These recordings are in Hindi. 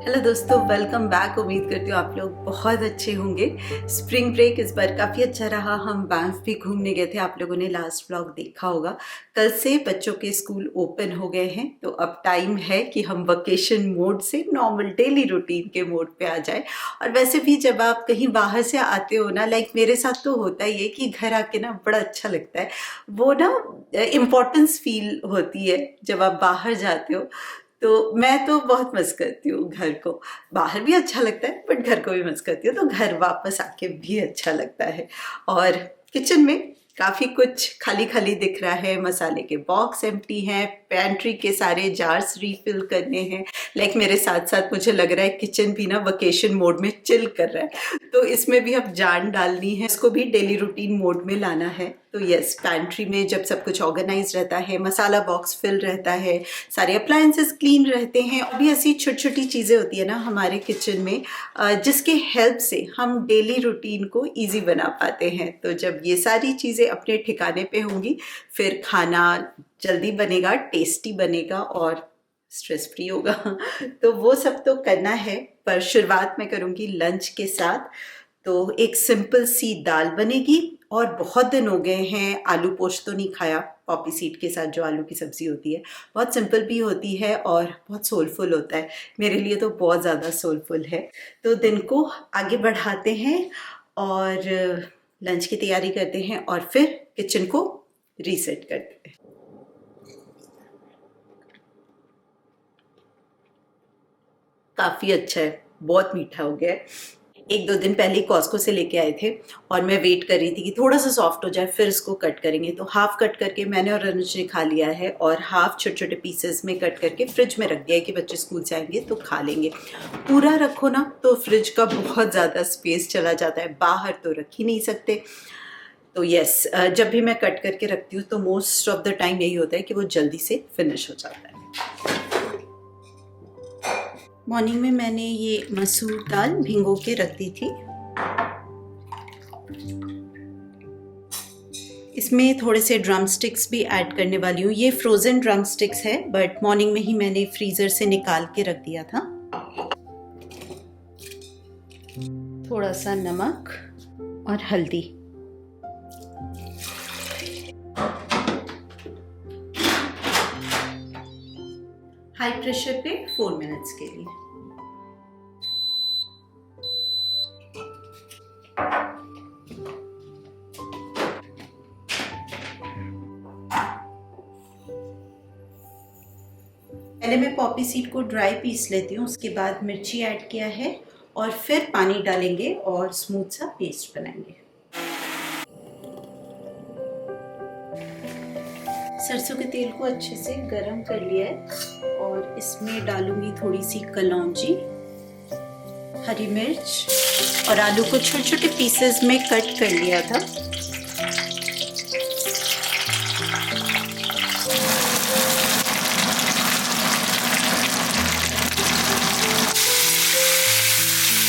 हेलो दोस्तों, वेलकम बैक। उम्मीद करती हूँ आप लोग बहुत अच्छे होंगे। स्प्रिंग ब्रेक इस बार काफ़ी अच्छा रहा। हम बैंफ भी घूमने गए थे, आप लोगों ने लास्ट व्लॉग देखा होगा। कल से बच्चों के स्कूल ओपन हो गए हैं, तो अब टाइम है कि हम वेकेशन मोड से नॉर्मल डेली रूटीन के मोड पे आ जाए। और वैसे भी जब आप कहीं बाहर से आते हो ना, लाइक मेरे साथ तो होता ही है कि घर आके ना बड़ा अच्छा लगता है। वो ना इम्पोर्टेंस फील होती है जब आप बाहर जाते हो। तो मैं तो बहुत मिस करती हूँ घर को। बाहर भी अच्छा लगता है बट घर को भी मिस करती हूँ, तो घर वापस आके भी अच्छा लगता है। और किचन में काफ़ी कुछ खाली खाली दिख रहा है। मसाले के बॉक्स एम्प्टी हैं, पेंट्री के सारे जार्स रीफिल करने हैं। लाइक मेरे साथ साथ मुझे लग रहा है किचन भी ना वेकेशन मोड में चिल कर रहा है, तो इसमें भी अब जान डालनी है, इसको भी डेली रूटीन मोड में लाना है। तो यस, पैंट्री में जब सब कुछ ऑर्गेनाइज रहता है, मसाला बॉक्स फिल रहता है, सारे अप्लायंसेस क्लीन रहते हैं, और भी ऐसी छोटी छोटी चीज़ें होती है ना हमारे किचन में, जिसके हेल्प से हम डेली रूटीन को इजी बना पाते हैं। तो जब ये सारी चीज़ें अपने ठिकाने पे होंगी, फिर खाना जल्दी बनेगा, टेस्टी बनेगा और स्ट्रेस फ्री होगा। तो वो सब तो करना है, पर शुरुआत मैं करूँगी लंच के साथ। तो एक सिंपल सी दाल बनेगी, और बहुत दिन हो गए हैं आलू पोस्त तो नहीं खाया पॉपी सीड के साथ, जो आलू की सब्ज़ी होती है। बहुत सिंपल भी होती है और बहुत सोलफुल होता है। मेरे लिए तो बहुत ज़्यादा सोलफुल है। तो दिन को आगे बढ़ाते हैं और लंच की तैयारी करते हैं, और फिर किचन को रीसेट करते हैं। काफ़ी अच्छा है, बहुत मीठा हो गया है। एक दो दिन पहले कॉस्को से लेके आए थे, और मैं वेट कर रही थी कि थोड़ा सा सॉफ्ट हो जाए फिर इसको कट करेंगे। तो हाफ कट करके मैंने और अनुज ने खा लिया है, और हाफ छोटे छोटे पीसेस में कट करके फ्रिज में रख दिया है कि बच्चे स्कूल से आएंगे तो खा लेंगे। पूरा रखो ना तो फ्रिज का बहुत ज़्यादा स्पेस चला जाता है, बाहर तो रख ही नहीं सकते। तो यस, जब भी मैं कट करके रखती हूँ तो मोस्ट ऑफ द टाइम यही होता है कि वो जल्दी से फिनिश हो जाता है। मॉर्निंग में मैंने ये मसूर दाल भिगो के रख दी थी। इसमें थोड़े से ड्रम स्टिक्स भी ऐड करने वाली हूँ। ये फ्रोज़न ड्रम स्टिक्स है, बट मॉर्निंग में ही मैंने फ्रीज़र से निकाल के रख दिया था। थोड़ा सा नमक और हल्दी। हाई प्रेशर पे 4 मिनट्स के लिए। पहले मैं पॉपी सीड को ड्राई पीस लेती हूँ, उसके बाद मिर्ची ऐड किया है, और फिर पानी डालेंगे और स्मूथ सा पेस्ट बनाएंगे। सरसों के तेल को अच्छे से गरम कर लिया है, और इसमें डालूंगी थोड़ी सी कलौंजी, हरी मिर्च, और आलू को छोटे छोटे पीसेस में कट कर लिया था।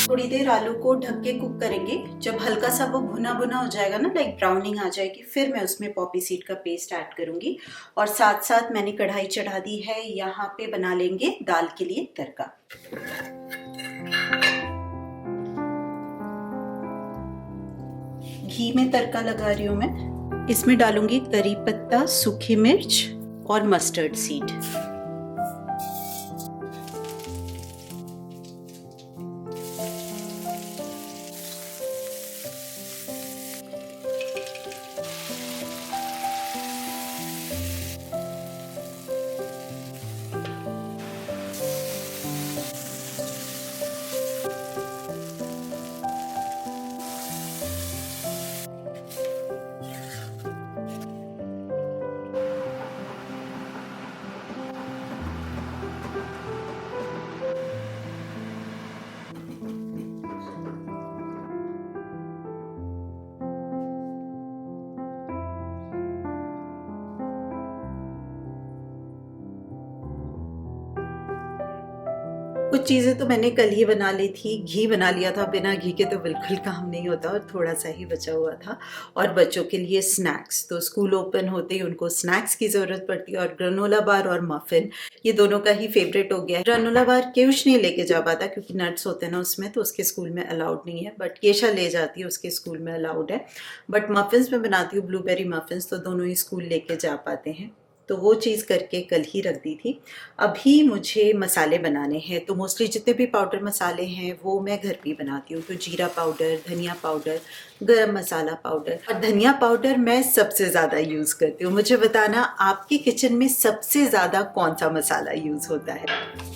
थोड़ी देर आलू को ढक के कुक करेंगे। जब हल्का सा वो भुना भुना हो जाएगा ना, लाइक ब्राउनिंग आ जाएगी, फिर मैं उसमें पॉपी सीड का पेस्ट ऐड करूंगी। और साथ साथ मैंने कढ़ाई चढ़ा दी है, यहाँ पे बना लेंगे दाल के लिए तड़का। घी में तड़का लगा रही हूँ मैं। इसमें डालूंगी करी पत्ता, सूखी मिर्च और मस्टर्ड सीड। कुछ चीज़ें तो मैंने कल ही बना ली थी। घी बना लिया था, बिना घी के तो बिल्कुल काम नहीं होता, और थोड़ा सा ही बचा हुआ था। और बच्चों के लिए स्नैक्स, तो स्कूल ओपन होते ही उनको स्नैक्स की ज़रूरत पड़ती है, और ग्रेनोला बार और मफ़िन ये दोनों का ही फेवरेट हो गया है। ग्रानोला बार केश नहीं लेके जा पाता क्योंकि नट्स होते हैं ना उसमें, तो उसके स्कूल में अलाउड नहीं है, बट केशा ले जाती है, उसके स्कूल में अलाउड है। बट मफिन्स में बनाती हूँ ब्लूबेरी मफिन्स, तो दोनों ही स्कूल लेके जा पाते हैं, तो वो चीज़ करके कल ही रख दी थी। अभी मुझे मसाले बनाने हैं, तो मोस्टली जितने भी पाउडर मसाले हैं वो मैं घर पे ही बनाती हूँ। तो जीरा पाउडर, धनिया पाउडर, गरम मसाला पाउडर, और धनिया पाउडर मैं सबसे ज़्यादा यूज़ करती हूँ। मुझे बताना आपके किचन में सबसे ज़्यादा कौन सा मसाला यूज़ होता है।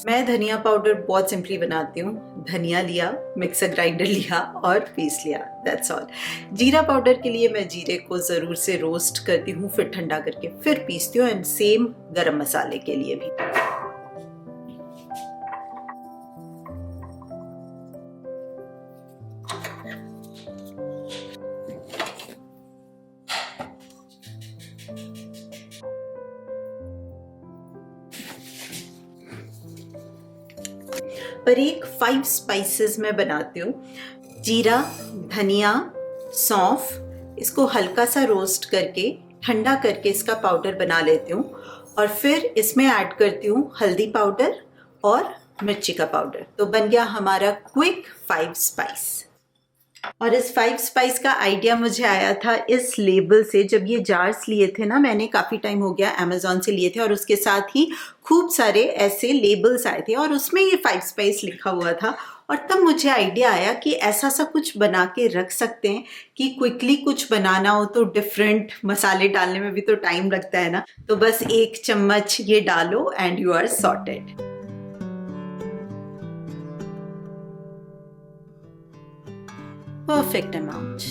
मैं धनिया पाउडर बहुत सिंपली बनाती हूँ। धनिया लिया, मिक्सर ग्राइंडर लिया और पीस लिया, दैट्स ऑल। जीरा पाउडर के लिए मैं जीरे को ज़रूर से रोस्ट करती हूँ, फिर ठंडा करके फिर पीसती हूँ, एंड सेम गरम मसाले के लिए भी। पर एक 5 स्पाइसेस मैं बनाती हूँ। जीरा, धनिया, सौंफ, इसको हल्का सा रोस्ट करके ठंडा करके इसका पाउडर बना लेती हूँ, और फिर इसमें ऐड करती हूँ हल्दी पाउडर और मिर्ची का पाउडर। तो बन गया हमारा क्विक 5 स्पाइस। और इस 5 स्पाइस का आइडिया मुझे आया था इस लेबल से। जब ये जार्स लिए थे ना, मैंने काफ़ी टाइम हो गया अमेज़ॉन से लिए थे, और उसके साथ ही खूब सारे ऐसे लेबल्स आए थे और उसमें ये 5 स्पाइस लिखा हुआ था। और तब मुझे आइडिया आया कि ऐसा सा कुछ बना के रख सकते हैं कि क्विकली कुछ बनाना हो तो डिफरेंट मसाले डालने में भी तो टाइम लगता है ना। तो बस 1 चम्मच ये डालो and you are sorted. Perfect amount.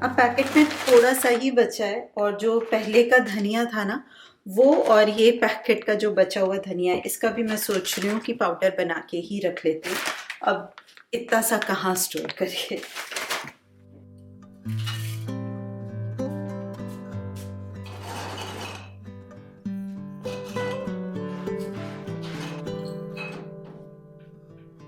अब पैकेट में थोड़ा सा ही बचा है, और जो पहले का धनिया था ना वो, और ये पैकेट का जो बचा हुआ धनिया है, इसका भी मैं सोच रही हूँ कि पाउडर बना के ही रख लेती हूँ। अब इतना सा कहाँ स्टोर करिए।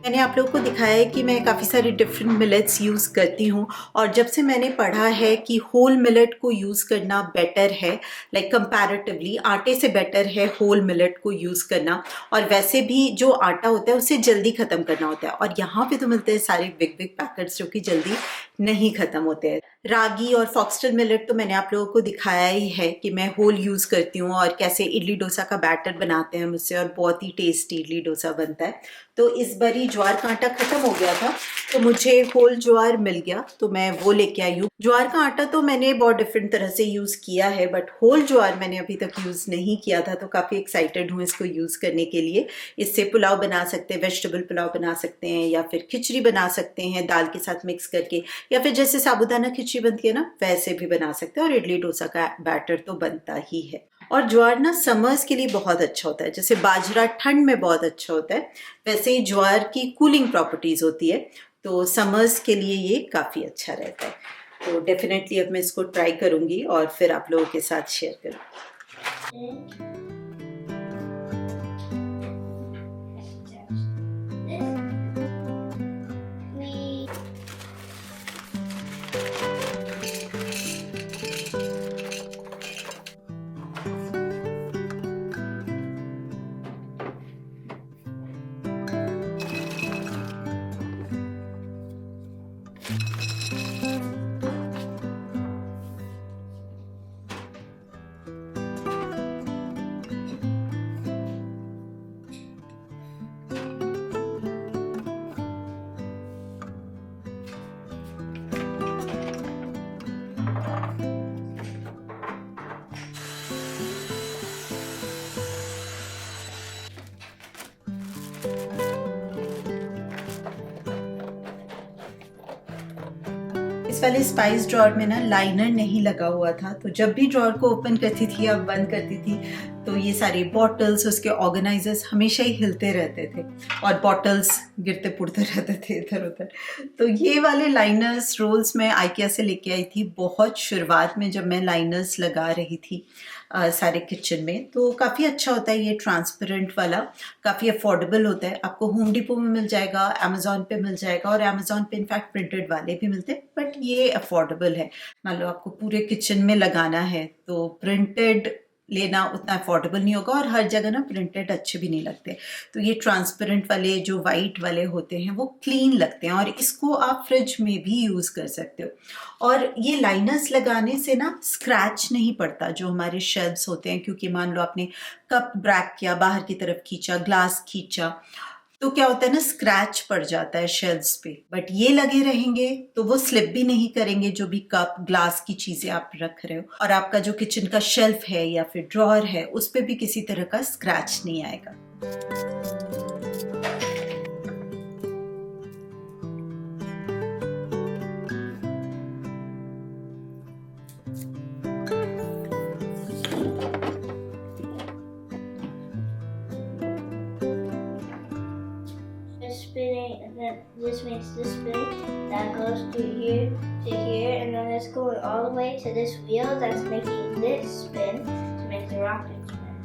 मैंने आप लोगों को दिखाया है कि मैं काफ़ी सारी डिफरेंट मिलेट्स यूज़ करती हूँ, और जब से मैंने पढ़ा है कि होल मिलेट को यूज़ करना बेटर है, लाइक कंपैरेटिवली आटे से बेटर है होल मिलेट को यूज़ करना, और वैसे भी जो आटा होता है उसे जल्दी ख़त्म करना होता है, और यहाँ पे तो मिलते हैं सारे बिग बिग पैकेट्स जो कि जल्दी नहीं ख़त्म होते हैं। रागी और फॉक्सटेल मिलेट तो मैंने आप लोगों को दिखाया ही है कि मैं होल यूज़ करती हूँ, और कैसे इडली डोसा का बैटर बनाते हैं मुझसे, और बहुत ही टेस्टी इडली डोसा बनता है। तो इस बारी ज्वार का आटा ख़त्म हो गया था, तो मुझे होल ज्वार मिल गया, तो मैं वो लेके आई हूँ। ज्वार का आटा तो मैंने बहुत डिफरेंट तरह से यूज़ किया है, बट होल ज्वार मैंने अभी तक यूज़ नहीं किया था, तो काफ़ी एक्साइटेड हूँ इसको यूज़ करने के लिए। इससे पुलाव बना सकते हैं, वेजिटेबल पुलाव बना सकते हैं, या फिर खिचड़ी बना सकते हैं दाल के साथ मिक्स करके, या फिर जैसे साबूदाना खिचड़ी बनती है ना वैसे भी बना सकते हैं, और इडली डोसा का बैटर तो बनता ही है। और ज्वार ना समर्स के लिए बहुत अच्छा होता है, जैसे बाजरा ठंड में बहुत अच्छा होता है, वैसे ही ज्वार की कूलिंग प्रॉपर्टीज होती है, तो समर्स के लिए ये काफ़ी अच्छा रहता है। तो डेफिनेटली अब मैं इसको ट्राई करूँगी और फिर आप लोगों के साथ शेयर करूँगी। इस वाले स्पाइस ड्रॉर में ना लाइनर नहीं लगा हुआ था, तो जब भी ड्रॉर को ओपन करती थी या बंद करती थी तो ये सारे बॉटल्स, उसके ऑर्गेनाइजर्स हमेशा ही हिलते रहते थे और बॉटल्स गिरते पुड़ते रहते थे इधर उधर। तो ये वाले लाइनर्स रोल्स मैं आइकिया से लेके आई थी बहुत शुरुआत में, जब मैं लाइनर्स लगा रही थी सारे किचन में। तो काफ़ी अच्छा होता है ये ट्रांसपेरेंट वाला, काफ़ी अफोर्डेबल होता है। आपको होम डिपो में मिल जाएगा, अमेजोन पे मिल जाएगा, और अमेजोन पे इनफैक्ट प्रिंटेड वाले भी मिलते हैं, बट ये अफोर्डेबल है। मान लो आपको पूरे किचन में लगाना है तो प्रिंटेड लेना उतना अफोर्डेबल नहीं होगा, और हर जगह ना प्रिंटेड अच्छे भी नहीं लगते। तो ये ट्रांसपेरेंट वाले जो वाइट वाले होते हैं वो क्लीन लगते हैं, और इसको आप फ्रिज में भी यूज़ कर सकते हो। और ये लाइनर्स लगाने से ना स्क्रैच नहीं पड़ता जो हमारे शेल्व्स होते हैं, क्योंकि मान लो आपने कप ब्रैक किया, बाहर की तरफ खींचा, ग्लास खींचा, तो क्या होता है ना, स्क्रैच पड़ जाता है शेल्व्स पे। बट ये लगे रहेंगे तो वो स्लिप भी नहीं करेंगे, जो भी कप ग्लास की चीजें आप रख रहे हो, और आपका जो किचन का शेल्फ है या फिर ड्रॉअर है उस पे भी किसी तरह का स्क्रैच नहीं आएगा। Spinning, and then this makes this spin that goes to here to here, and then it's going all the way to this wheel that's making this spin to make the rocket spin.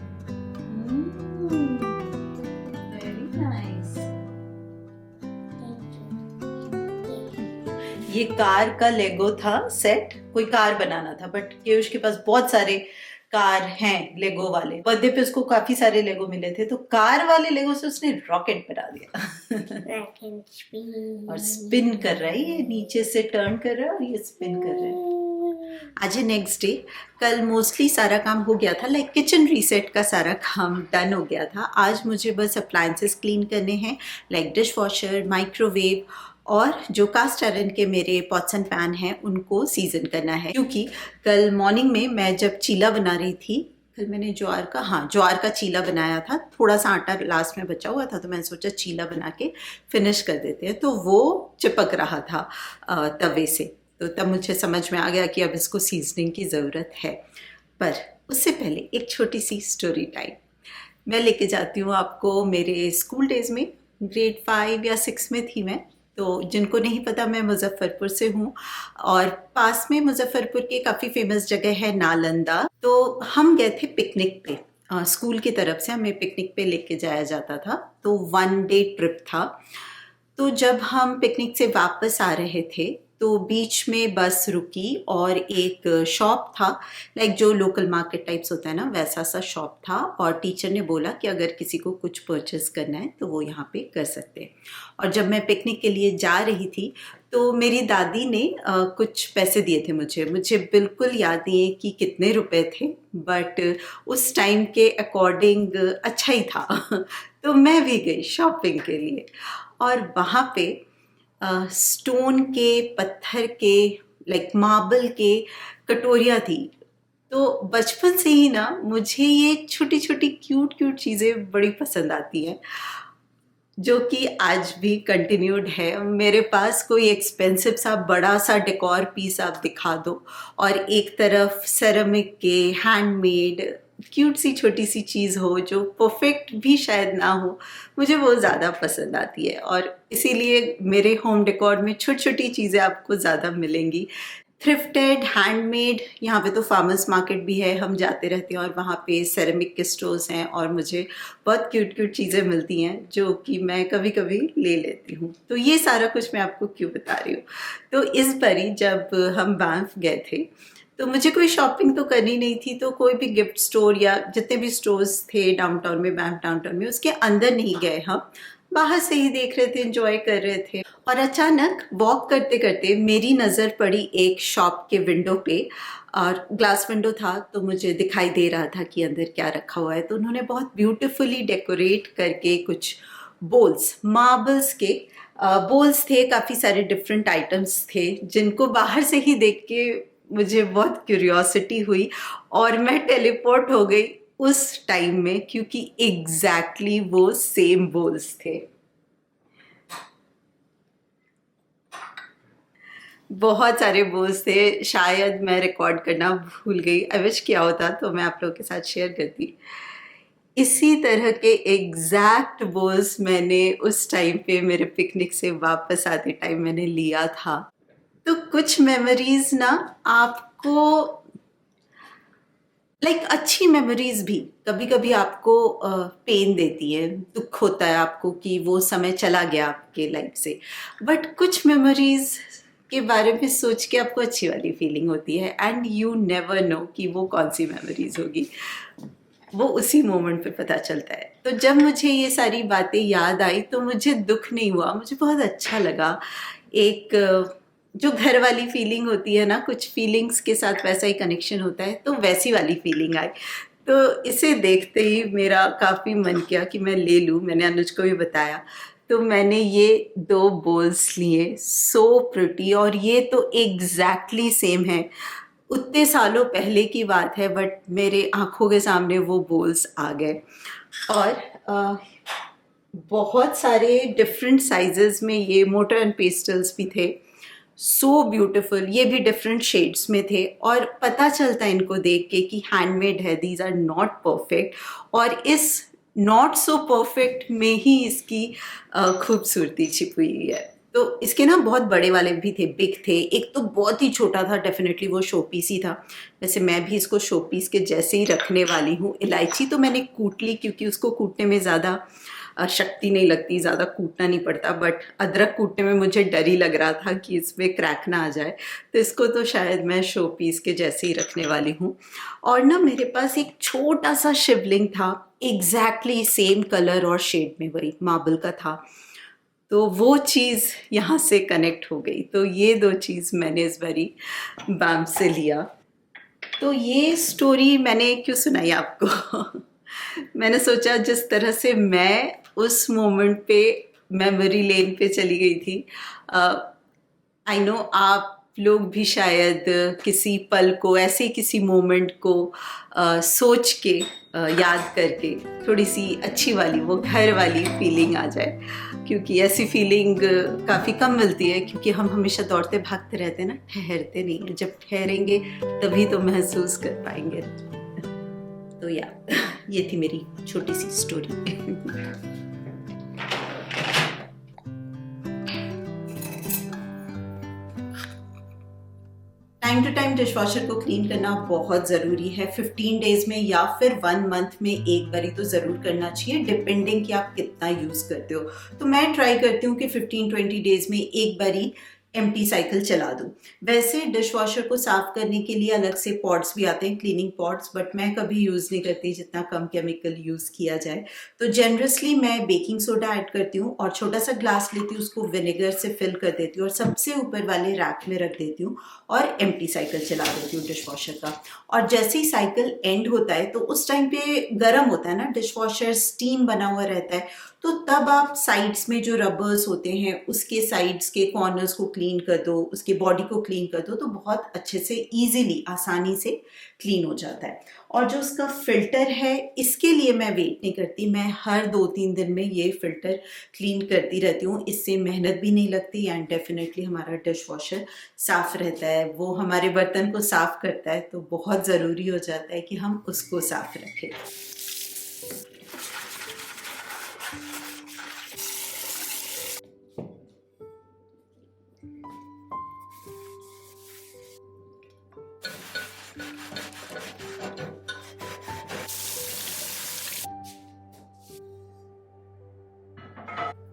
Very nice. ये कार का लेगो था सेट, कोई कार बनाना था, बट केयुष के पास बहुत सारे कार हैं लेगो वाले। बर्थडे पे उसको काफी सारे लेगो मिले थे, तो कार वाले लेगो से उसने रॉकेट बना दिया। और स्पिन कर रहा है, ये नीचे से टर्न कर रहा है और ये स्पिन कर रहा है। आज है नेक्स्ट डे। कल मोस्टली सारा काम हो गया था, लाइक किचन रीसेट का सारा काम डन हो गया था। आज मुझे बस अप्लायंसेस क्लीन करने हैं, लाइक डिश वॉशर, माइक्रोवेव, और जो कास्ट आयरन के मेरे पॉट्स एंड पैन हैं उनको सीजन करना है। क्योंकि कल मॉर्निंग में मैं जब चीला बना रही थी, कल मैंने ज्वार का चीला बनाया था। थोड़ा सा आटा लास्ट में बचा हुआ था, तो मैंने सोचा चीला बना के फिनिश कर देते हैं। तो वो चिपक रहा था तवे से, तो तब मुझे समझ में आ गया कि अब इसको सीजनिंग की ज़रूरत है। पर उससे पहले एक छोटी सी स्टोरी टाइम मैं लेके जाती हूँ आपको मेरे स्कूल डेज में। ग्रेड 5 या 6 में थी मैं। तो जिनको नहीं पता, मैं मुजफ्फरपुर से हूँ, और पास में मुजफ्फरपुर की काफ़ी फेमस जगह है नालंदा। तो हम गए थे पिकनिक पे, स्कूल की तरफ से हमें पिकनिक पे लेके जाया जाता था। तो 1 डे ट्रिप था। तो जब हम पिकनिक से वापस आ रहे थे तो बीच में बस रुकी, और एक शॉप था, लाइक जो लोकल मार्केट टाइप्स होता है ना, वैसा सा शॉप था। और टीचर ने बोला कि अगर किसी को कुछ परचेस करना है तो वो यहाँ पे कर सकते हैं। और जब मैं पिकनिक के लिए जा रही थी तो मेरी दादी ने कुछ पैसे दिए थे मुझे बिल्कुल याद नहीं है कि कितने रुपए थे, बट उस टाइम के अकॉर्डिंग अच्छा ही था। तो मैं भी गई शॉपिंग के लिए, और वहाँ पे स्टोन के, पत्थर के, लाइक मार्बल के कटोरियाँ थी। तो बचपन से ही ना मुझे ये छोटी छोटी क्यूट क्यूट चीज़ें बड़ी पसंद आती हैं, जो कि आज भी कंटिन्यूड है। मेरे पास कोई एक्सपेंसिव सा बड़ा सा डेकोर पीस आप दिखा दो, और एक तरफ सेरेमिक के हैंडमेड क्यूट सी छोटी सी चीज़ हो जो परफेक्ट भी शायद ना हो, मुझे वो ज़्यादा पसंद आती है। और इसीलिए मेरे होम डेकोर में छोटी छोटी चीज़ें आपको ज़्यादा मिलेंगी। Thrifted, handmade. यहाँ पे तो फार्मर्स मार्केट भी है, हम जाते रहते हैं, और वहाँ पे सेरेमिक के स्टोर्स हैं, और मुझे बहुत क्यूट क्यूट चीज़ें मिलती हैं जो कि मैं कभी कभी ले लेती हूँ। तो ये सारा कुछ मैं आपको क्यों बता रही हूँ, तो इस बार ही जब हम बैंफ गए थे तो मुझे कोई शॉपिंग तो करनी नहीं थी। तो कोई भी गिफ्ट स्टोर या जितने भी स्टोर्स थे डाउनटाउन में, बैंक डाउनटाउन में, उसके अंदर नहीं गए, हम बाहर से ही देख रहे थे, एंजॉय कर रहे थे। और अचानक वॉक करते करते मेरी नज़र पड़ी एक शॉप के विंडो पे, और ग्लास विंडो था, तो मुझे दिखाई दे रहा था कि अंदर क्या रखा हुआ है। तो उन्होंने बहुत ब्यूटीफुली डेकोरेट करके कुछ बोल्स, मार्बल्स के बोल्स थे, काफ़ी सारे डिफरेंट आइटम्स थे, जिनको बाहर से ही देख के मुझे बहुत क्यूरियोसिटी हुई, और मैं टेलीपोर्ट हो गई उस टाइम में, क्योंकि एग्जैक्टली वो सेम बोल्स थे। बहुत सारे बोल्स थे, शायद मैं रिकॉर्ड करना भूल गई। आई विश किया होता तो मैं आप लोगों के साथ शेयर करती। इसी तरह के एग्जैक्ट बोल्स मैंने उस टाइम पे मेरे पिकनिक से वापस आते टाइम मैंने लिया था। तो कुछ मेमोरीज ना आपको अच्छी मेमोरीज भी कभी कभी आपको पेन देती है, दुख होता है आपको कि वो समय चला गया आपके लाइफ से। बट कुछ मेमोरीज के बारे में सोच के आपको अच्छी वाली फीलिंग होती है, एंड यू नेवर नो कि वो कौन सी मेमोरीज होगी, वो उसी मोमेंट पे पता चलता है। तो जब मुझे ये सारी बातें याद आई तो मुझे दुख नहीं हुआ, मुझे बहुत अच्छा लगा। एक जो घर वाली फीलिंग होती है ना, कुछ फीलिंग्स के साथ वैसा ही कनेक्शन होता है, तो वैसी वाली फीलिंग आई। तो इसे देखते ही मेरा काफ़ी मन किया कि मैं ले लूँ। मैंने अनुज को भी बताया, तो मैंने ये 2 बोल्स लिए, सो प्रिटी, और ये तो एग्जैक्टली सेम है। उतने सालों पहले की बात है, बट मेरे आंखों के सामने वो बोल्स आ गए। और बहुत सारे डिफरेंट साइजेस में ये मोटर एंड पेस्टल्स भी थे, सो ब्यूटिफुल। ये भी डिफरेंट शेड्स में थे, और पता चलता है इनको देख के कि हैंडमेड है, दीज आर नॉट परफेक्ट। और इस नॉट सो परफेक्ट में ही इसकी खूबसूरती छिपी हुई है। तो इसके ना बहुत बड़े वाले भी थे, बिग थे। एक तो बहुत ही छोटा था, डेफिनेटली वो शो पीस ही था। वैसे मैं भी इसको शो पीस के जैसे ही रखने वाली हूँ। इलायची तो मैंने कूट ली, क्योंकि उसको कूटने में ज़्यादा शक्ति नहीं लगती, ज़्यादा कूटना नहीं पड़ता। बट अदरक कूटने में मुझे डर ही लग रहा था कि इसमें क्रैक ना आ जाए, तो इसको तो शायद मैं शो पीस के जैसे ही रखने वाली हूँ। और ना मेरे पास एक छोटा सा शिवलिंग था, एग्जैक्टली सेम कलर और शेड में, वही मार्बल का था। तो वो चीज़ यहाँ से कनेक्ट हो गई। तो ये 2 चीज़ मैंने इस बारी बैंफ से लिया। तो ये स्टोरी मैंने क्यों सुनाई आपको मैंने सोचा जिस तरह से मैं उस मोमेंट पे मेमोरी लेन पे चली गई थी, आई नो आप लोग भी शायद किसी पल को, ऐसे किसी मोमेंट को सोच के याद करके थोड़ी सी अच्छी वाली, वो घर वाली फीलिंग आ जाए। क्योंकि ऐसी फीलिंग काफ़ी कम मिलती है, क्योंकि हम हमेशा दौड़ते भागते रहते हैं ना, ठहरते नहीं हैं। जब ठहरेंगे तभी तो महसूस कर पाएंगे। तो ये थी मेरी छोटी सी story time to time dishwasher को क्लीन करना बहुत ज़रूरी है। 15 डेज में या फिर 1 मंथ में एक बारी तो ज़रूर करना चाहिए, डिपेंडिंग कि आप कितना यूज़ करते हो। तो मैं ट्राई करती हूँ कि 15-20 डेज में एक बारी एम्प्टी साइकिल चला दूँ। वैसे डिशवॉशर को साफ़ करने के लिए अलग से पॉट्स भी आते हैं, क्लीनिंग पॉट्स, बट मैं कभी यूज़ नहीं करती जितना कम केमिकल यूज़ किया जाए। तो जनरसली मैं बेकिंग सोडा ऐड करती हूँ, और छोटा सा ग्लास लेती हूँ, उसको विनेगर से फिल कर देती हूँ, और सबसे ऊपर वाले रैक में रख देती हूँ, और एम्प्टी साइकिल चला देती हूँ डिशवॉशर का। और जैसे ही साइकिल एंड होता है, तो उस टाइम पे गर्म होता है ना डिशवॉशर, स्टीम बना हुआ रहता है, तो तब आप साइड्स में जो रबर्स होते हैं उसके साइड्स के कॉर्नर्स को क्लीन कर दो, उसके बॉडी को क्लीन कर दो, तो बहुत अच्छे से इजीली, आसानी से क्लीन हो जाता है। और जो उसका फिल्टर है, इसके लिए मैं वेट नहीं करती, मैं हर 2-3 दिन में ये फिल्टर क्लीन करती रहती हूँ। इससे मेहनत भी नहीं लगती, एंड डेफिनेटली हमारा डिश वॉशर साफ़ रहता है। वो हमारे बर्तन को साफ़ करता है, तो बहुत ज़रूरी हो जाता है कि हम उसको साफ़ रखें।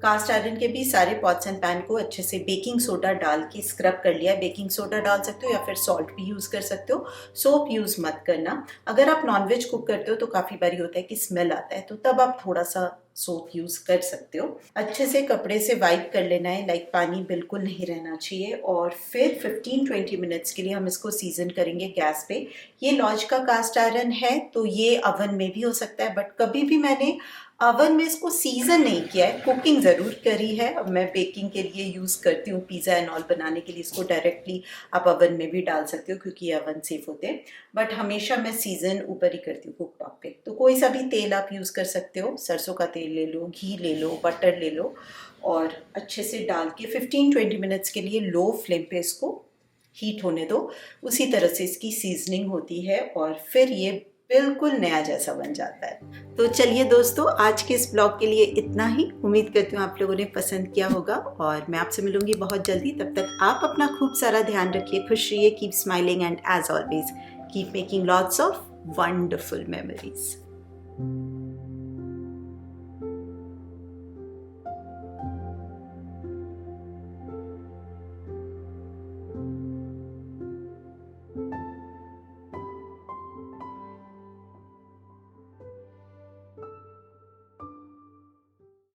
कास्ट आयरन के भी सारे पॉट्स एंड पैन को अच्छे से बेकिंग सोडा डाल के स्क्रब कर लिया है। बेकिंग सोडा डाल सकते हो या फिर सॉल्ट भी यूज़ कर सकते हो, सोप यूज़ मत करना। अगर आप नॉनवेज कुक करते हो तो काफ़ी बारी होता है कि स्मेल आता है, तो तब आप थोड़ा सा सोप यूज़ कर सकते हो। अच्छे से कपड़े से वाइप कर लेना है, पानी बिल्कुल नहीं रहना चाहिए। और फिर 15-20 मिनट्स के लिए हम इसको सीजन करेंगे गैस पे। ये लॉज का कास्ट आयरन है, तो ये अवन में भी हो सकता है, बट कभी भी मैंने अवन में इसको सीजन नहीं किया है, कुकिंग ज़रूर करी है। अब मैं बेकिंग के लिए यूज़ करती हूँ, पिज़्ज़ा एंड ऑल बनाने के लिए इसको डायरेक्टली आप अवन में भी डाल सकते हो, क्योंकि ये अवन सेफ होते हैं। बट हमेशा मैं सीजन ऊपर ही करती हूँ कुक टॉप पे। तो कोई सा भी तेल आप यूज़ कर सकते हो, सरसों का तेल ले लो, घी ले लो, बटर ले लो, और अच्छे से डाल के 15-20 मिनट्स के लिए लो फ्लेम पे इसको हीट होने दो। उसी तरह से इसकी सीजनिंग होती है और फिर ये बिल्कुल नया जैसा बन जाता है। तो चलिए दोस्तों, आज के इस ब्लॉग के लिए इतना ही। उम्मीद करती हूँ आप लोगों ने पसंद किया होगा और मैं आपसे मिलूंगी बहुत जल्दी। तब तक आप अपना खूब सारा ध्यान रखिए, खुश रहिए, keep smiling and as always keep making lots of wonderful memories.